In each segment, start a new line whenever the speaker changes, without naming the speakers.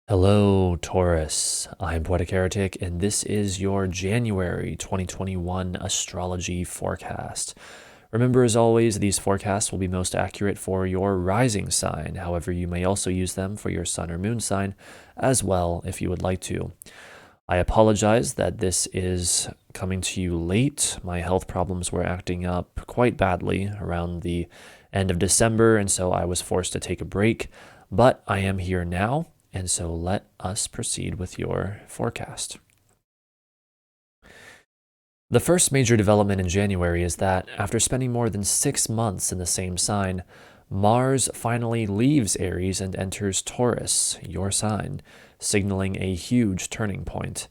Hello, Taurus. I'm Poetic Heretic, and this is your January 2021 astrology forecast. Remember, as always, these forecasts will be most accurate for your rising sign. However, you may also use them for your sun or moon sign as well if you would like to. I apologize that this is coming to you late. My health problems were acting up quite badly around the end of December, and so I was forced to take a break. But I am here now, and so let us proceed with your forecast. The first major development in January is that after spending more than 6 months in the same sign, Mars finally leaves Aries and enters Taurus, your sign, signaling a huge turning point.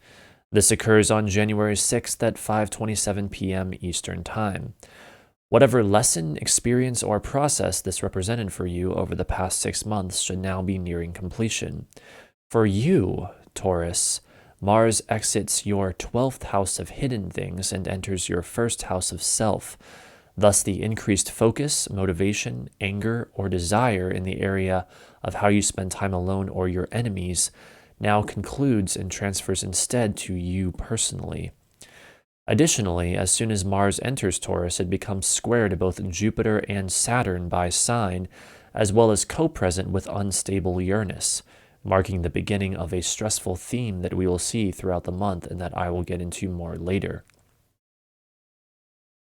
This occurs on January 6th at 5:27 p.m. Eastern Time. Whatever lesson, experience, or process this represented for you over the past 6 months should now be nearing completion. For you, Taurus, Mars exits your 12th house of hidden things and enters your first house of self. Thus, the increased focus, motivation, anger, or desire in the area of how you spend time alone or your enemies now concludes and transfers instead to you personally. Additionally, as soon as Mars enters Taurus, it becomes square to both Jupiter and Saturn by sign, as well as co-present with unstable Uranus, marking the beginning of a stressful theme that we will see throughout the month and that I will get into more later.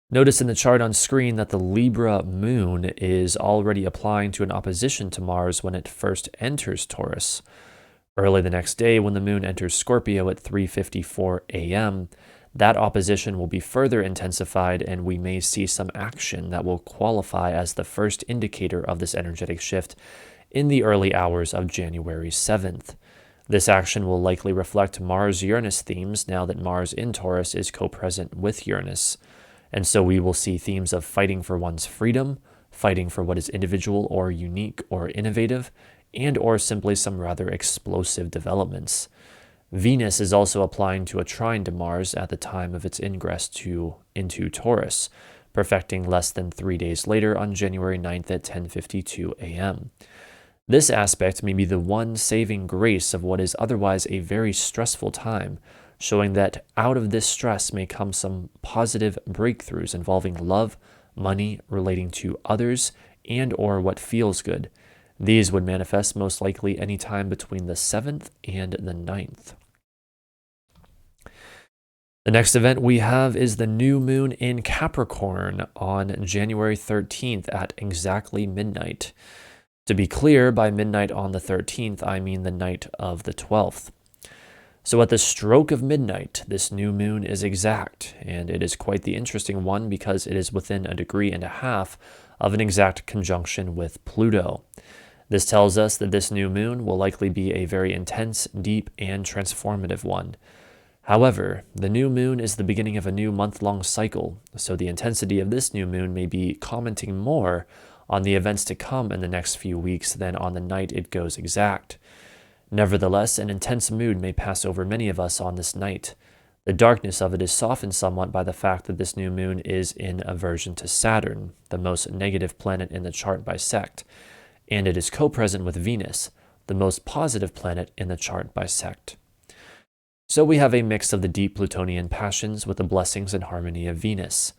Notice in the chart on screen that the Libra moon is already applying to an opposition to Mars when it first enters Taurus. Early the next day, when the moon enters Scorpio at 3:54 a.m., that opposition will be further intensified, and we may see some action that will qualify as the first indicator of this energetic shift in the early hours of January 7th. This action will likely reflect Mars-Uranus themes now that Mars in Taurus is co-present with Uranus. And so we will see themes of fighting for one's freedom, fighting for what is individual or unique or innovative, and or simply some rather explosive developments. Venus is also applying to a trine to Mars at the time of its ingress into Taurus, perfecting less than 3 days later on January 9th at 10:52 a.m. This aspect may be the one saving grace of what is otherwise a very stressful time, showing that out of this stress may come some positive breakthroughs involving love, money, relating to others, and or what feels good. These would manifest most likely any time between the 7th and the 9th. The next event we have is the new moon in Capricorn on January 13th at exactly midnight. To be clear, by midnight on the 13th, I mean the night of the 12th. So at the stroke of midnight, this new moon is exact, and it is quite the interesting one because it is within 1.5 degrees of an exact conjunction with Pluto. This tells us that this new moon will likely be a very intense, deep, and transformative one. However, the new moon is the beginning of a new month-long cycle, so the intensity of this new moon may be commenting more on the events to come in the next few weeks than on the night it goes exact. Nevertheless, an intense mood may pass over many of us on this night. The darkness of it is softened somewhat by the fact that this new moon is in aversion to Saturn, the most negative planet in the chart bisect, and it is co-present with Venus, the most positive planet in the chart bisect. So we have a mix of the deep Plutonian passions with the blessings and harmony of Venus.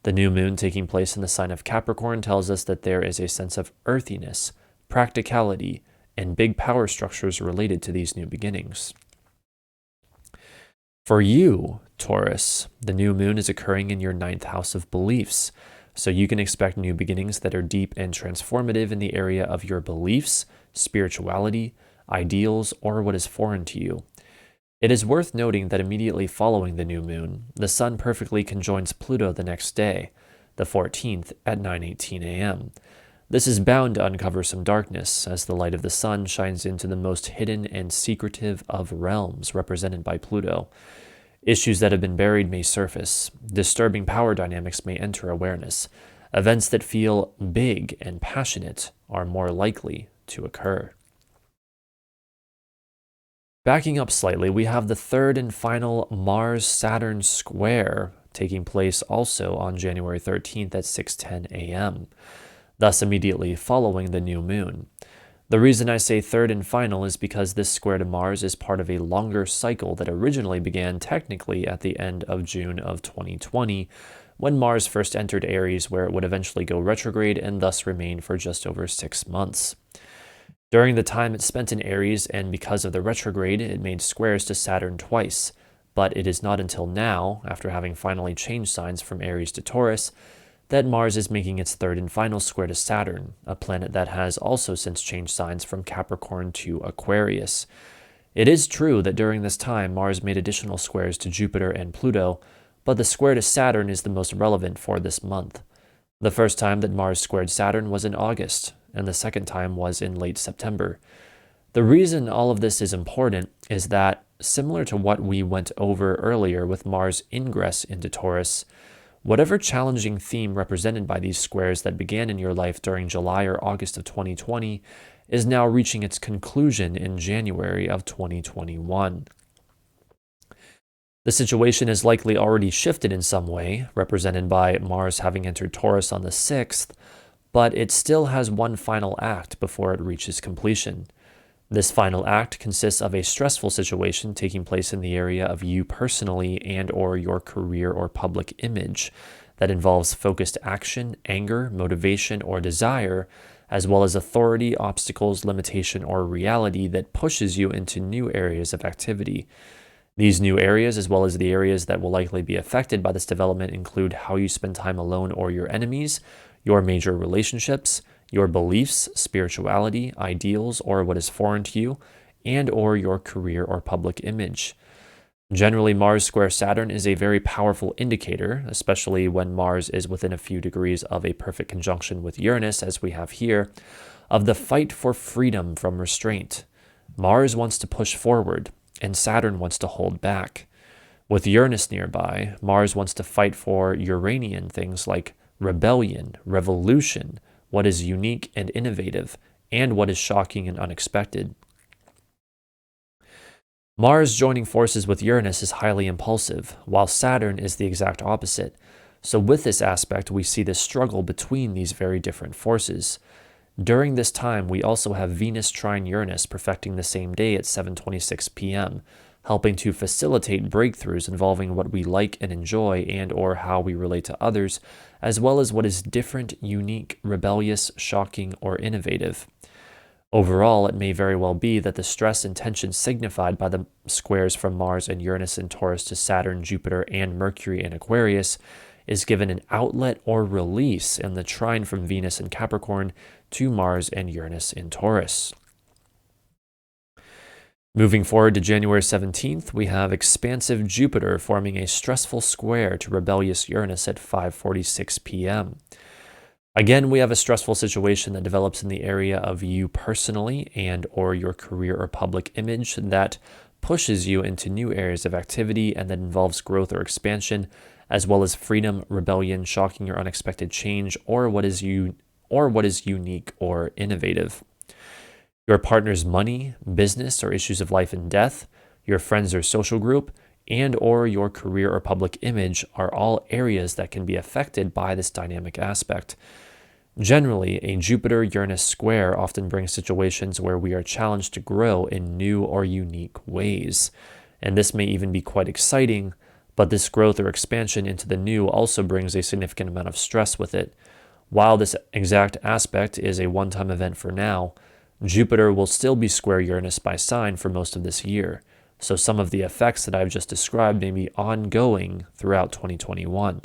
The new moon taking place in the sign of Capricorn tells us that there is a sense of earthiness, practicality, and big power structures related to these new beginnings. For you, Taurus, the new moon is occurring in your 9th house of beliefs, so you can expect new beginnings that are deep and transformative in the area of your beliefs, spirituality, ideals, or what is foreign to you. It is worth noting that immediately following the new moon, the sun perfectly conjoins Pluto the next day, the 14th, at 9:18 a.m. This is bound to uncover some darkness, as the light of the sun shines into the most hidden and secretive of realms represented by Pluto. Issues that have been buried may surface. Disturbing power dynamics may enter awareness. Events that feel big and passionate are more likely to occur. Backing up slightly, we have the third and final Mars-Saturn square taking place also on January 13th at 6:10 a.m., thus immediately following the new moon. The reason I say third and final is because this square to Mars is part of a longer cycle that originally began technically at the end of June of 2020, when Mars first entered Aries, where it would eventually go retrograde and thus remain for just over 6 months. During the time it spent in Aries, and because of the retrograde, it made squares to Saturn twice, but it is not until now, after having finally changed signs from Aries to Taurus, that Mars is making its third and final square to Saturn, a planet that has also since changed signs from Capricorn to Aquarius. It is true that during this time Mars made additional squares to Jupiter and Pluto, but the square to Saturn is the most relevant for this month. The first time that Mars squared Saturn was in August, and the second time was in late September. The reason all of this is important is that, similar to what we went over earlier with Mars ingress into Taurus, whatever challenging theme represented by these squares that began in your life during July or August of 2020 is now reaching its conclusion in January of 2021. The situation is likely already shifted in some way, represented by Mars having entered Taurus on the 6th, but it still has one final act before it reaches completion. This final act consists of a stressful situation taking place in the area of you personally and or your career or public image that involves focused action, anger, motivation, or desire, as well as authority, obstacles, limitation, or reality that pushes you into new areas of activity. These new areas, as well as the areas that will likely be affected by this development, include how you spend time alone or your enemies, your major relationships, your beliefs, spirituality, ideals, or what is foreign to you, and or your career or public image. Generally, Mars square Saturn is a very powerful indicator, especially when Mars is within a few degrees of a perfect conjunction with Uranus, as we have here, of the fight for freedom from restraint. Mars wants to push forward, and Saturn wants to hold back. With Uranus nearby, Mars wants to fight for Uranian things like rebellion, revolution, what is unique and innovative, and what is shocking and unexpected. Mars joining forces with Uranus is highly impulsive, while Saturn is the exact opposite. So with this aspect, we see the struggle between these very different forces. During this time, we also have Venus trine Uranus perfecting the same day at 7:26 p.m., helping to facilitate breakthroughs involving what we like and enjoy and or how we relate to others, as well as what is different, unique, rebellious, shocking, or innovative. Overall, it may very well be that the stress and tension signified by the squares from Mars and Uranus in Taurus to Saturn, Jupiter, and Mercury in Aquarius is given an outlet or release in the trine from Venus in Capricorn to Mars and Uranus in Taurus. Moving forward to January 17th, we have expansive Jupiter forming a stressful square to rebellious Uranus at 5:46 p.m. Again, we have a stressful situation that develops in the area of you personally and or your career or public image that pushes you into new areas of activity and that involves growth or expansion, as well as freedom, rebellion, shocking or unexpected change, or what is unique or innovative. Your partner's money, business, or issues of life and death, your friends or social group, and or your career or public image are all areas that can be affected by this dynamic aspect. Generally, a Jupiter-Uranus square often brings situations where we are challenged to grow in new or unique ways. And this may even be quite exciting, but this growth or expansion into the new also brings a significant amount of stress with it. While this exact aspect is a one-time event for now, Jupiter will still be square Uranus by sign for most of this year, so some of the effects that I've just described may be ongoing throughout 2021.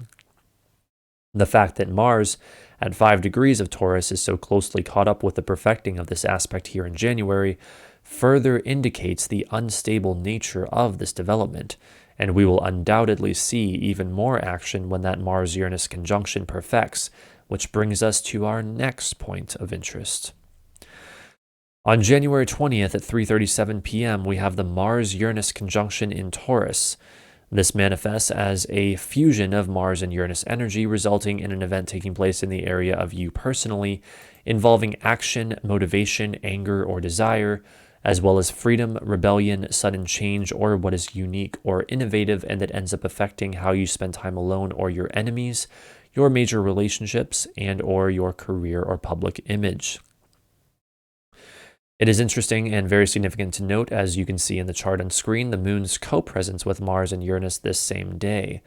The fact that Mars at 5 degrees of Taurus is so closely caught up with the perfecting of this aspect here in January further indicates the unstable nature of this development, and we will undoubtedly see even more action when that Mars-Uranus conjunction perfects, which brings us to our next point of interest. On January 20th at 3:37 p.m., we have the Mars-Uranus conjunction in Taurus. This manifests as a fusion of Mars and Uranus energy, resulting in an event taking place in the area of you personally, involving action, motivation, anger, or desire, as well as freedom, rebellion, sudden change, or what is unique or innovative, and that ends up affecting how you spend time alone or your enemies, your major relationships, and or your career or public image. It is interesting and very significant to note, as you can see in the chart on screen, the moon's co-presence with Mars and Uranus this same day.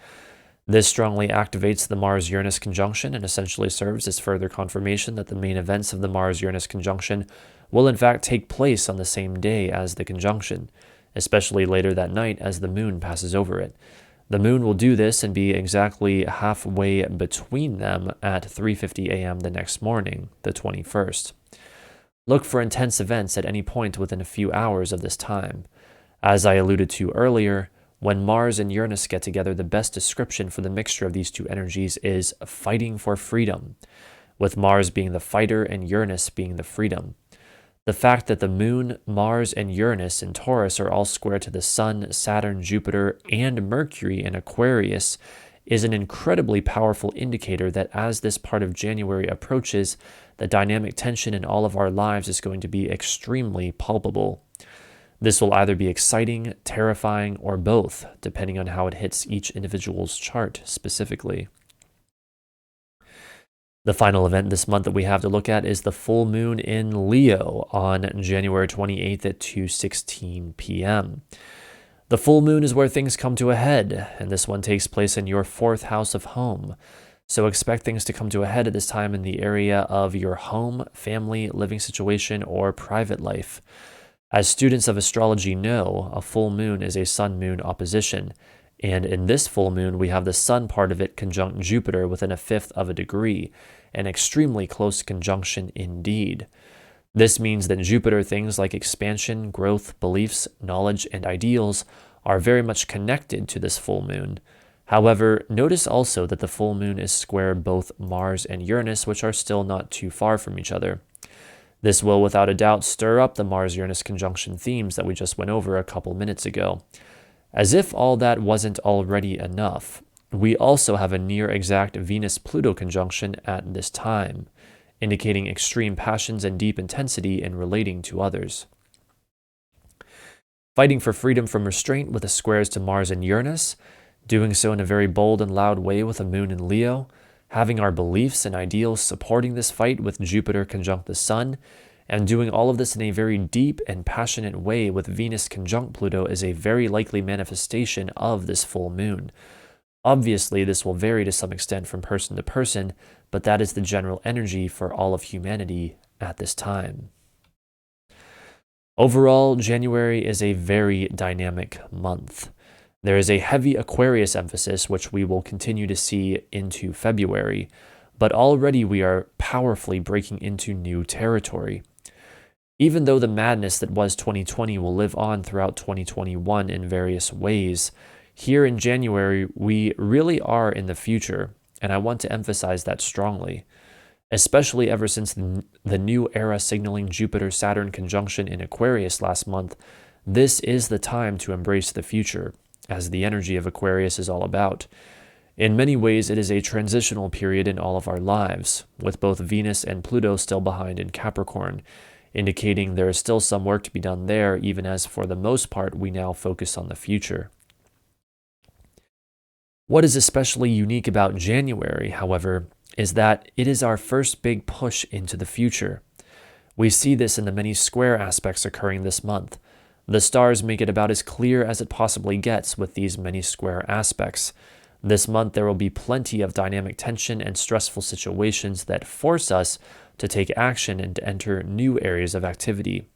This strongly activates the Mars-Uranus conjunction and essentially serves as further confirmation that the main events of the Mars-Uranus conjunction will in fact take place on the same day as the conjunction, especially later that night as the moon passes over it. The moon will do this and be exactly halfway between them at 3:50 a.m. the next morning, the 21st. Look for intense events at any point within a few hours of this time. As I alluded to earlier, when Mars and Uranus get together, the best description for the mixture of these two energies is fighting for freedom, with Mars being the fighter and Uranus being the freedom. The fact that the Moon, Mars, and Uranus in Taurus are all square to the Sun, Saturn, Jupiter, and Mercury in Aquarius is an incredibly powerful indicator that as this part of January approaches, the dynamic tension in all of our lives is going to be extremely palpable. This will either be exciting, terrifying, or both, depending on how it hits each individual's chart specifically. The final event this month that we have to look at is the full moon in Leo on January 28th at 2:16 p.m. The full moon is where things come to a head, and this one takes place in your 4th house of home. So expect things to come to a head at this time in the area of your home, family, living situation, or private life. As students of astrology know, a full moon is a sun-moon opposition, and in this full moon, we have the sun part of it conjunct Jupiter within 1/5 of a degree, an extremely close conjunction indeed. This means that Jupiter things like expansion, growth, beliefs, knowledge, and ideals are very much connected to this full moon. However, notice also that the full moon is square both Mars and Uranus, which are still not too far from each other. This will without a doubt stir up the Mars-Uranus conjunction themes that we just went over a couple minutes ago. As if all that wasn't already enough, we also have a near-exact Venus-Pluto conjunction at this time, indicating extreme passions and deep intensity in relating to others. Fighting for freedom from restraint with the squares to Mars and Uranus, doing so in a very bold and loud way with a moon in Leo, having our beliefs and ideals supporting this fight with Jupiter conjunct the Sun, and doing all of this in a very deep and passionate way with Venus conjunct Pluto is a very likely manifestation of this full moon. Obviously, this will vary to some extent from person to person, but that is the general energy for all of humanity at this time. Overall, January is a very dynamic month. There is a heavy Aquarius emphasis, which we will continue to see into February, but already we are powerfully breaking into new territory. Even though the madness that was 2020 will live on throughout 2021 in various ways, here in January, we really are in the future, and I want to emphasize that strongly, especially ever since the new era signaling Jupiter-Saturn conjunction in Aquarius last month. This is the time to embrace the future, as the energy of Aquarius is all about. In many ways, it is a transitional period in all of our lives, with both Venus and Pluto still behind in Capricorn, indicating there is still some work to be done there, even as for the most part, we now focus on the future. What is especially unique about January, however, is that it is our first big push into the future. We see this in the many square aspects occurring this month. The stars make it about as clear as it possibly gets with these many square aspects. This month, there will be plenty of dynamic tension and stressful situations that force us to take action and to enter new areas of activity.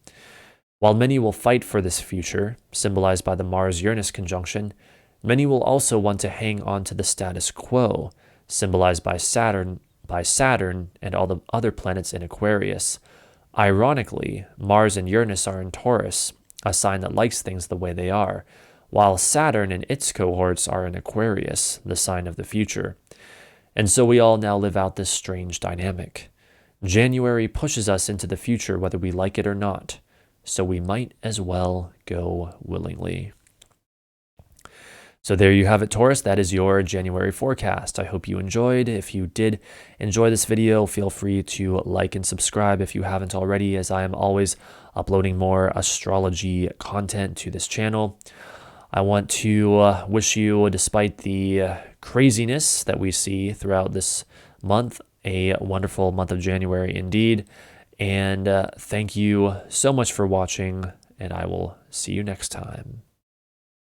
While many will fight for this future, symbolized by the Mars-Uranus conjunction, many will also want to hang on to the status quo, symbolized by Saturn and all the other planets in Aquarius. Ironically, Mars and Uranus are in Taurus, a sign that likes things the way they are, while Saturn and its cohorts are in Aquarius, the sign of the future. And so we all now live out this strange dynamic. January pushes us into the future whether we like it or not, so we might as well go willingly. So there you have it, Taurus. That is your January forecast. I hope you enjoyed. If you did enjoy this video, feel free to like and subscribe if you haven't already, as I am always uploading more astrology content to this channel. I want to wish you, despite the craziness that we see throughout this month, a wonderful month of January indeed. And thank you so much for watching, and I will see you next time.